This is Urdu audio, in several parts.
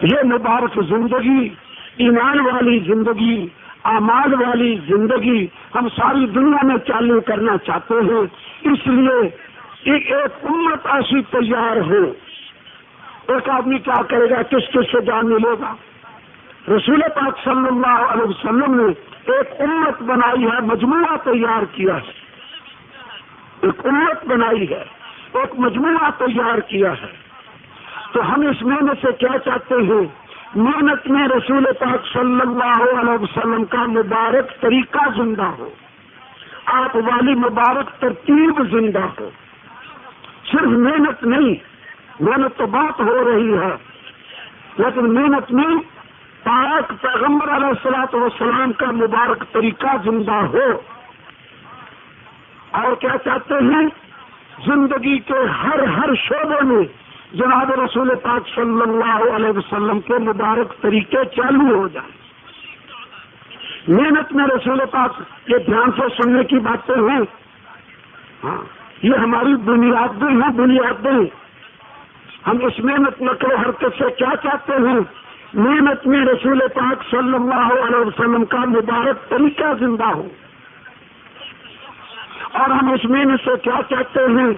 یہ مبارک زندگی، ایمان والی زندگی، اعمال والی زندگی ہم ساری دنیا میں چالو کرنا چاہتے ہیں۔ اس لیے ایک امت ایسی تیار ہو۔ ایک آدمی کیا کرے گا، کس کس سے جان ملے گا؟ رسول پاک صلی اللہ علیہ وسلم نے ایک امت بنائی ہے، مجموعہ تیار کیا ہے، ایک امت بنائی ہے، ایک مجموعہ تیار کیا ہے۔ تو ہم اس محنت سے کیا چاہتے ہیں؟ محنت میں رسول پاک صلی اللہ علیہ وسلم کا مبارک طریقہ زندہ ہو، آپ والی مبارک ترتیب زندہ ہو۔ صرف محنت نہیں، محنت تو بات ہو رہی ہے، لیکن محنت میں پاک پیغمبر علیہ الصلوۃ والسلام کا مبارک طریقہ زندہ ہو۔ اور کیا چاہتے ہیں؟ زندگی کے ہر شعبے میں جناب رسول پاک صلی اللہ علیہ وسلم کے مبارک طریقے چالو ہو جائیں۔ محنت میں رسول پاک کے دھیان سے سننے کی باتیں ہیں، ہاں یہ ہماری بنیادیں ہیں، بنیادیں۔ ہم اس محنت نقل و حرکت سے کیا چاہتے ہیں؟ محنت میں رسول پاک صلی اللہ علیہ وسلم کا مبارک طریقہ زندہ ہو۔ اور ہم اس محنت سے کیا چاہتے ہیں؟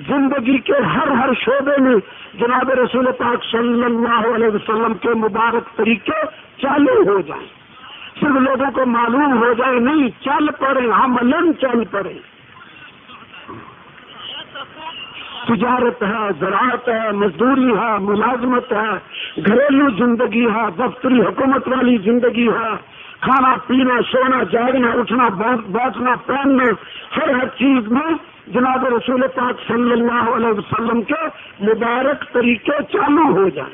زندگی کے ہر شعبے میں جناب رسول پاک صلی اللہ علیہ وسلم کے مبارک طریقے چالو ہو جائیں، صرف لوگوں کو معلوم ہو جائے نہیں، چل پڑے، عملاً چل پڑے۔ تجارت ہے، زراعت ہے، مزدوری ہے، ملازمت ہے، گھریلو زندگی ہے، دفتری حکومت والی زندگی ہے، کھانا پینا، سونا، جاگنا، اٹھنا، بیٹھنا، پہننا، ہر چیز میں جناب رسول پاک صلی اللہ علیہ وسلم کے مبارک طریقے چالو ہو جائیں۔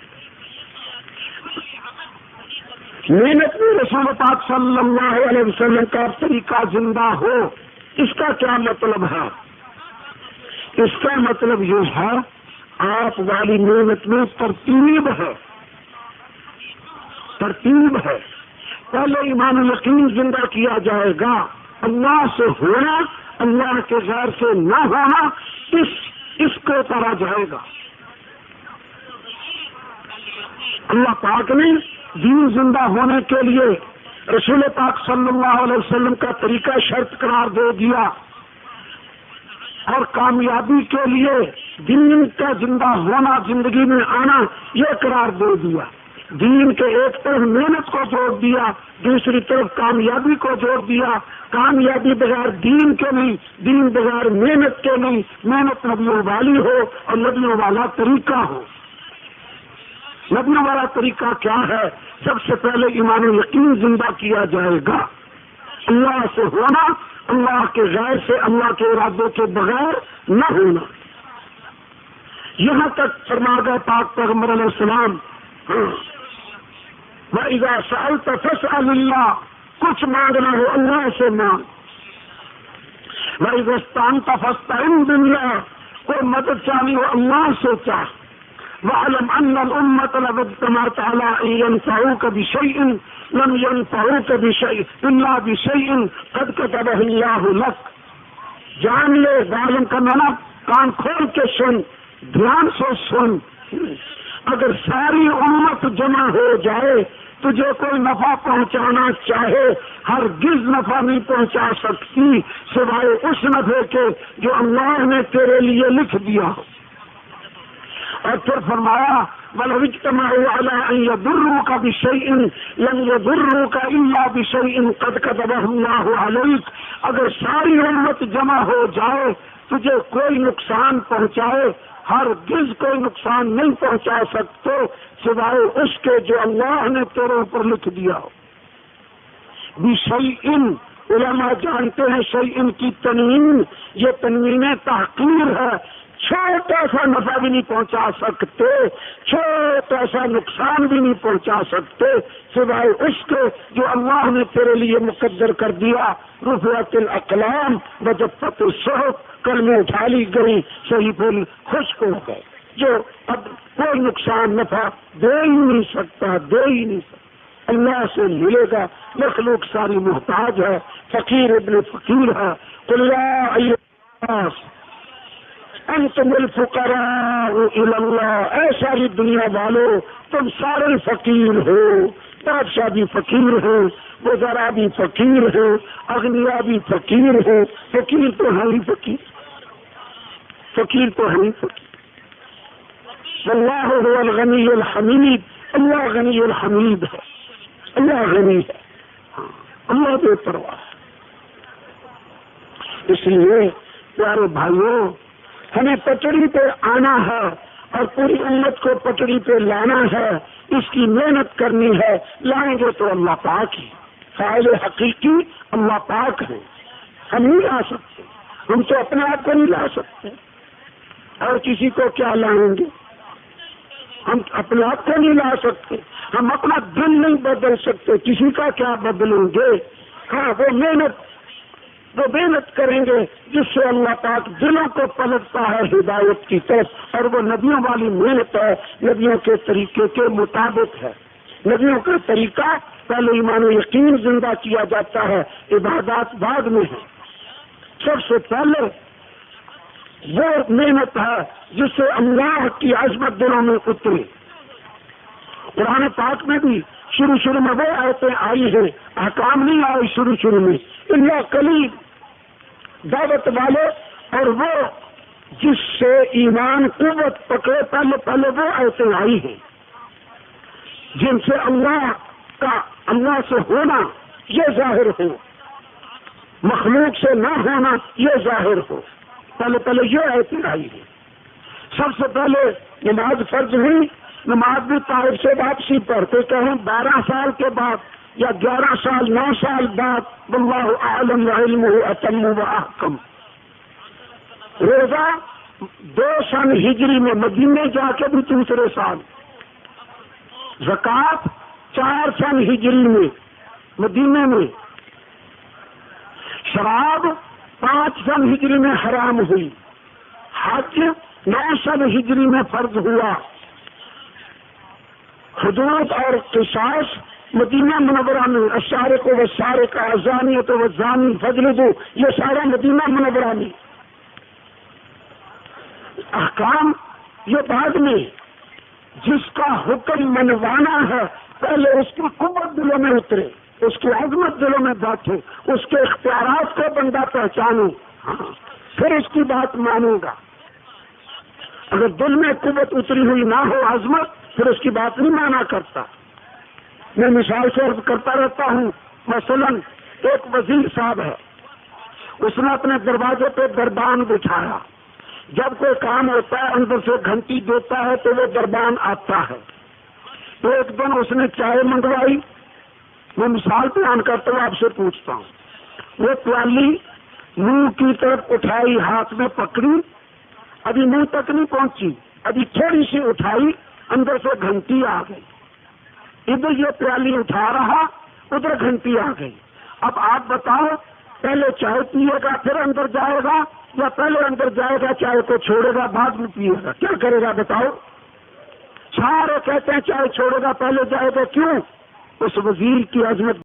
محنت میں رسول پاک صلی اللہ علیہ وسلم کا طریقہ زندہ ہو۔ اس کا کیا مطلب ہے؟ اس کا مطلب یہ ہے آپ والی محنت میں ترتیب ہے، ترتیب ہے۔ پہلے ایمان یقین زندہ کیا جائے گا، اللہ سے ہونا، اللہ کے غیر سے نہ ہونا، اس کو اتارا جائے گا۔ اللہ پاک نے دین زندہ ہونے کے لیے رسول پاک صلی اللہ علیہ وسلم کا طریقہ شرط قرار دے دیا، اور کامیابی کے لیے دین کا زندہ ہونا، زندگی میں آنا، یہ قرار دے دیا۔ دین کے ایک طرف محنت کو جوڑ دیا، دوسری طرف کامیابی کو جوڑ دیا۔ کامیابی بغیر دین کے نہیں، دین بغیر محنت کے نہیں، محنت نبیوں والی ہو اور نبیوں والا طریقہ ہو۔ نبیوں والا طریقہ کیا ہے؟ سب سے پہلے ایمان و یقین زندہ کیا جائے گا، اللہ سے ہونا، اللہ کے غیر سے، اللہ کے ارادے کے بغیر نہ ہونا۔ یہاں تک فرما گئے پاک پیغمبر علیہ السلام، وَإِذَا سَأَلْتَ فَاسْأَلِ اللَّهَ، کچھ مانگنا ہو اللہ سے مانگ۔ وَإِذَا اسْتَعَنْتَ فَاسْتَعِنْ بِاللَّهِ، کوئی مدد چاہیے ہو اللہ سے چاہ۔ وَاعْلَمْ أَنَّ الْأُمَّةَ لَوْ اجْتَمَعَتْ عَلَىٰ أَن يَنفَعُوكَ بِشَيْءٍ لَمْ يَنفَعُوكَ بِشَيْءٍ إِلَّا بِشَيْءٍ قَدْ كَتَبَهُ اللَّهُ لَكَ۔ جان لے، معلوم کرنا نا، کان کھول کے سن، دھیان سے سن۔ اگر ساری امت جمع ہو جائے، تجھے کوئی نفع پہنچانا چاہے، ہرگز نفع نہیں پہنچا سکتی سوائے اس نفع کے جو اللہ نے تیرے لیے لکھ دیا ہو۔ اور پھر فرمایا وَلَوِ اجْتَمَعُوا عَلَىٰ أَن يَضُرُّوكَ بِشَيْءٍ لَمْ يَضُرُّوكَ إِلَّا بِشَيْءٍ قَدْ كَتَبَهُ اللَّهُ عَلَيْكَ۔ اگر ساری امت جمع ہو جائے، تجھے کوئی نقصان پہنچائے، ہرگز کوئی نقصان نہیں پہنچا سکتے سوائے اس کے جو اللہ نے تیرے اوپر لکھ دیا ہو۔ بِشَيْءٍ، علماء جانتے ہیں شیئن کی تنوین، یہ تنوین تحقیر ہے، چھوٹا سا نفع بھی نہیں پہنچا سکتے، چھوٹا سا نقصان بھی نہیں پہنچا سکتے سوائے اس کے جو اللہ نے تیرے لیے مقدر کر دیا۔ رفعت الاقلام وجفت الصحف، کلمیں اٹھا لی گئی، صحیح خشک ہو گئے، جو اب کوئی نقصان نفع دے ہی نہیں سکتا، دے ہی نہیں سکتا۔ اللہ سے ملے گا، مخلوق ساری محتاج ہے، فقیر ابن فقیر ہے۔ قل یا ایھا الناس، انتم الفقراء الی اللہ، اے ساری دنیا والو تم سارے فقیر ہو، بادشاہ بھی فقیر ہو، وزراء بھی فقیر ہو، اغنیاء بھی فقیر ہو، فقیر تو ہے ہی فقیر، فقیر تو ہے ہی فقیر۔ واللہ هو الغنی الحمید، اللہ غنی الحمید ہے، اللہ غنی ہے، اللہ بے پرواہ ہے۔ اس لیے پیارے بھائیوں، ہمیں پٹڑی پہ آنا ہے اور پوری امت کو پٹڑی پہ لانا ہے، اس کی محنت کرنی ہے۔ لائیں گے تو اللہ پاک ہی، فاعل حقیقی اللہ پاک ہے، ہم نہیں لا سکتے، ہم تو اپنے آپ کو نہیں لا سکتے، اور کسی کو کیا لائیں گے؟ ہم اپنے آپ کو نہیں لا سکتے، ہم اپنا دل نہیں بدل سکتے، کسی کا کیا بدلیں گے؟ ہاں وہ محنت کریں گے جس سے اللہ پاک دلوں کو پلٹتا ہے ہدایت کی طرف، اور وہ نبیوں والی محنت ہے، نبیوں کے طریقے کے مطابق ہے۔ نبیوں کا طریقہ پہلے ایمان و یقین زندہ کیا جاتا ہے، عبادات بعد میں ہے۔ سب سے پہلے وہ محنت ہے جس سے اللہ کی عظمت دلوں میں اتری۔ قرآن پاک میں بھی شروع میں وہ آیتیں آئی ہیں، احکام نہیں آئی شروع میں، اللہ قلیل دعوت والے، اور وہ جس سے ایمان قوت پکڑے، پہلے وہ آیتیں آئی ہیں جن سے اللہ سے ہونا یہ ظاہر ہو، مخلوق سے نہ ہونا یہ ظاہر ہو، پہلے یہ آیتیں آئی ہیں۔ سب سے پہلے نماز فرض ہوئی، نماز بھی طائف سے واپسی پر، تو کہیں 12 سال کے بعد یا 11 سال 9 سال بعد، واللہ اعلم وعلمہ اتم واحکم۔ روزہ 2 سن ہجری میں مدینے جا کے بھی دوسرے سال، زکوٰۃ 4 سن ہجری میں مدینے میں، شراب 5 سن ہجری میں حرام ہوئی، حج 9 سن ہجری میں فرض ہوا، حدود اور قصاص مدینہ منورہ میں، السارق والسارقہ الزانیۃ والزانی فاجلدوا، یہ سارا مدینہ منورہ میں۔ احکام یہ بعد میں، جس کا حکم منوانا ہے پہلے اس کی قوت دلوں میں اترے، اس کی عظمت دلوں میں بیٹھے، اس کے اختیارات کو بندہ پہچانے، پھر اس کی بات مانوں گا۔ اگر دل میں قوت اتری ہوئی نہ ہو، عظمت، پھر اس کی بات نہیں مانا کرتا۔ میں مثال سے عرض کرتا رہتا ہوں، مثلا ایک وزیر صاحب ہے، اس نے اپنے دروازے پہ دربان بٹھایا، جب کوئی کام ہوتا ہے اندر سے گھنٹی دیتا ہے تو وہ دربان آتا ہے۔ تو ایک دن اس نے چائے منگوائی، میں مثال بیان کرتا ہوں، آپ سے پوچھتا ہوں، وہ پیالی منہ کی طرف اٹھائی، ہاتھ میں پکڑی، ابھی منہ تک نہیں پہنچی، ابھی تھوڑی سی اٹھائی، اندر سے گھنٹی آ گئی، ادھر یہ پیالی اٹھا رہا، ادھر گھنٹی آ گئی۔ اب آپ بتاؤ، پہلے چائے پیے گا پھر اندر جائے گا، یا پہلے اندر جائے گا چائے کو چھوڑے گا بعد میں پیے گا؟ کیا کرے گا بتاؤ؟ سارے کہتے ہیں چائے چھوڑے گا پہلے جائے گا، کیوں؟ اس وزیر کی عظمت